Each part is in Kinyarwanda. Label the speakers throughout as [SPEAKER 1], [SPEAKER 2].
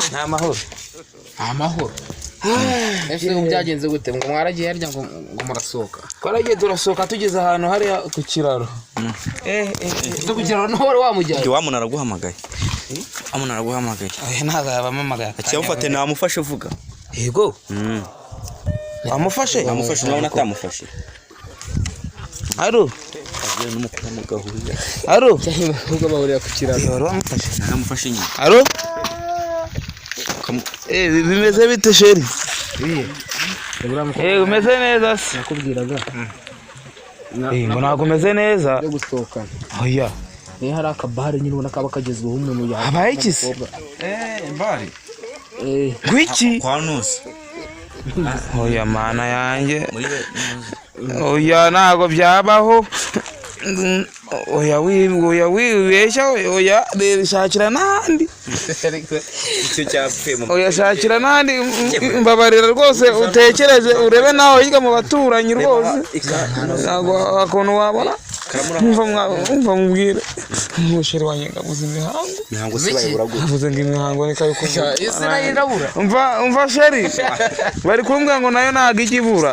[SPEAKER 1] nta mahoro
[SPEAKER 2] ese byagenze gute ngo mwaragiye harya ngo murasohoka
[SPEAKER 1] twaragiye turasohoka tugeze ahantu hari ku kiraro
[SPEAKER 2] ku kiraro naho wari wamujyanye
[SPEAKER 3] ndi wamuna araguhamagaye
[SPEAKER 1] ntago yabamamagaye
[SPEAKER 3] acyamufate namufashe vuga
[SPEAKER 1] yego amufashe
[SPEAKER 3] nawe natamufashe
[SPEAKER 1] aro
[SPEAKER 3] agiye n'umukuru mu gahuriya
[SPEAKER 1] aro
[SPEAKER 2] ubwo bahurira ku kiraro
[SPEAKER 3] namufashe nyine
[SPEAKER 1] aro bimeze bite sheri umeze neza se
[SPEAKER 2] nakubwiraga
[SPEAKER 1] ngo ntabwo umeze neza
[SPEAKER 2] yo gusohokana
[SPEAKER 1] oya
[SPEAKER 2] ni hari akabare nyine ubona kaba kagezweho umuntu yawe
[SPEAKER 1] habaye iki se
[SPEAKER 3] mbari
[SPEAKER 1] gwiki
[SPEAKER 3] kwa nusi
[SPEAKER 1] oya mana yanjye oya ntabwo byabaho oya wibeshya oya shakira n'ahandi
[SPEAKER 3] icyo cyapfuye mu
[SPEAKER 1] oya shakira n'ahandi mbabarira rwose utekereze urebe nawe yiga mu baturanyi rwose ntabwo akuntu wabona umva mubwire umusheri wanjye ngabuze imihango
[SPEAKER 3] se bayibura gute
[SPEAKER 1] avuze ngo imihango ni kayo kuvuga
[SPEAKER 2] ese nayirabura
[SPEAKER 1] umva sheri bari kumbwira ngo nayo ntabwo ijya ibura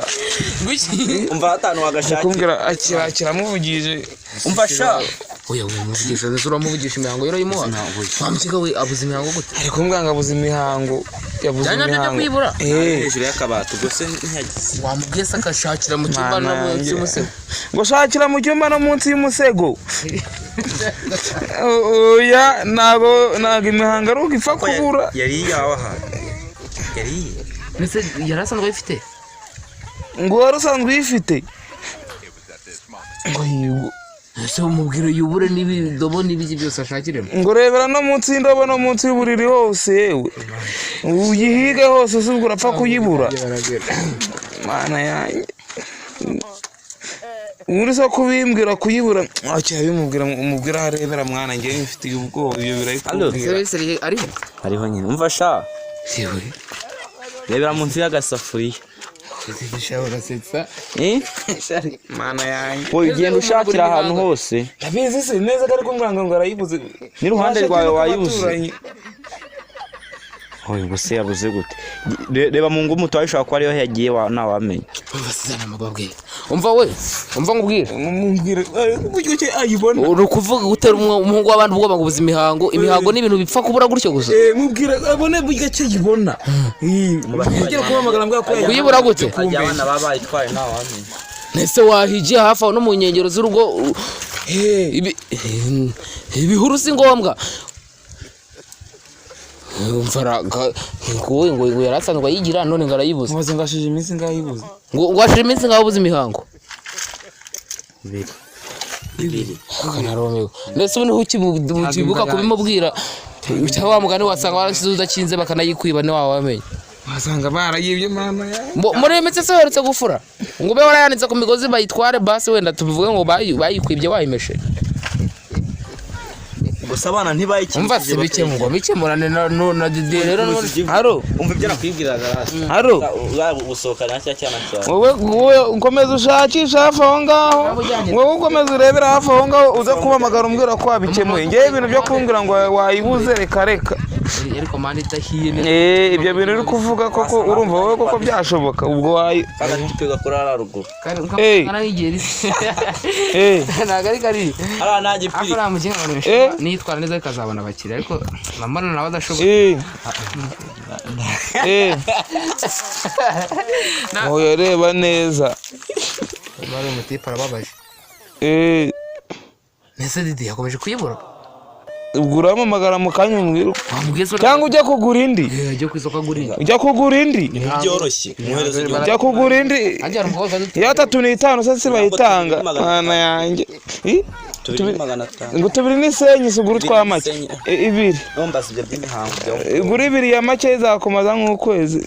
[SPEAKER 3] umva hatanu wagashakira
[SPEAKER 1] kumbwira kiramuvugije
[SPEAKER 3] umva sha
[SPEAKER 2] oya muvugisha ndetse uramuvugisha imihango yero yimuha wamukiga we abuze imihango gute
[SPEAKER 1] ari kumbwira ngo abuze imihango yabuze imihango
[SPEAKER 2] kwibura
[SPEAKER 3] hejuru y'akabati ubwo se ntiyagize
[SPEAKER 2] wamubwiye se akashakira mu cyumba no munsi y'umusego
[SPEAKER 1] ngo shakira mu cyumba no munsi y'umusego oya ntabwo imihango ari uko ipfa kubura
[SPEAKER 3] yari yawaha
[SPEAKER 2] ndetse yari asanzwe ayifite
[SPEAKER 1] ngo wari usanzwe uyifite ngo yigo
[SPEAKER 2] ese umubwire yubure n'ibidobo n'ibiki byose ashakiremo
[SPEAKER 1] ngo rebera no munsi y'indobo no munsi y'uburiri hose yewe uyihige hose usubwo urapfa kuyibura mana yanjye uri so kubimbwira kuyibura umubwira arebera mwana njye mfitiye ubwoba ibyo birayikubwira
[SPEAKER 3] ariho nyine umva sha rebera munsi y'agasafuriya
[SPEAKER 1] mana yanjye
[SPEAKER 3] ugenda ushakira ahantu hose
[SPEAKER 1] ndabizi se neza ko ari kumbwira ngo arayibuze
[SPEAKER 3] n'iruhande rwawe wayibuze oya ubwo se yabuze gute reba mu ngumu twayishaka ko ariyo yagiye ntawamenya
[SPEAKER 2] umva nkubwire
[SPEAKER 1] uburyo cye ayibona
[SPEAKER 2] uri kuvuga gutera umuhungu w'abandi ubwoba ngo ubuze imihango ni ibintu bipfa kubura gutyo gusa
[SPEAKER 1] mubwire abone buryo cye yibona ugiye kubamagara mbwa ko
[SPEAKER 2] kuyibura gute
[SPEAKER 3] abana baba bayitwaye ntawamenya
[SPEAKER 2] nese wahigiye hafi aho no mu nkengero z'urugo ibihuru si ngombwa ngo yari asanzwe ayigira none ngo arayibuze
[SPEAKER 1] mubaze ngo ashije iminsi ngayibuze
[SPEAKER 2] ngo ashije iminsi ngaho ubuze imihango
[SPEAKER 3] ibiri
[SPEAKER 2] kanaromewe ndetse ubu niho ukibuka kubimubwira cyangwa wa mugani wasanga warasize udakinze bakanayikwiba ni wawe wamenye
[SPEAKER 1] wasanga barayibye mama ya
[SPEAKER 2] muri imitsi se weretse gufura ngo ube warayanitse ku migozi bayitware basi wenda tubivuge ngo bayikwibye wayimeshe
[SPEAKER 3] gusa abana ntibayikije
[SPEAKER 2] umva se bikemurane na Didi rero
[SPEAKER 1] haro
[SPEAKER 3] umva ibyo nakwibwiraga
[SPEAKER 1] haro
[SPEAKER 3] usohokana cyane
[SPEAKER 1] wowe ukomeza ushakisha hafi aho ngaho wowe ukomeza urebera hafi aho ngaho uza kubamagara umbwira ko wabikemuye ngewe ibintu byo kumbwira ngo wayibuze reka
[SPEAKER 2] ariko mani idahiye
[SPEAKER 1] ibyo bintu uri kuvuga koko urumva wowe koko byashoboka ubwo
[SPEAKER 3] agatipiga kuri ara ruguru
[SPEAKER 2] ntabwo ari kari
[SPEAKER 3] ara nanjye piri
[SPEAKER 2] nitwara neza ikazabona abakiriya ariko mamana nawe adashoboye
[SPEAKER 1] oya reba neza
[SPEAKER 2] bari umutipe arababaje nese Didi yakomeje kuyibura
[SPEAKER 1] ubwo uramamagara mu kanya umubwira cyangwa ujya kugura indi ujya kugura indi
[SPEAKER 3] byoroshye
[SPEAKER 1] ujya kugura indi ya 3,500 se bayitanga mwana yanjye ngo tubiri n'isenyi sugura twa make ibiri igura ibiri ya make izakomaza nk'ukwezi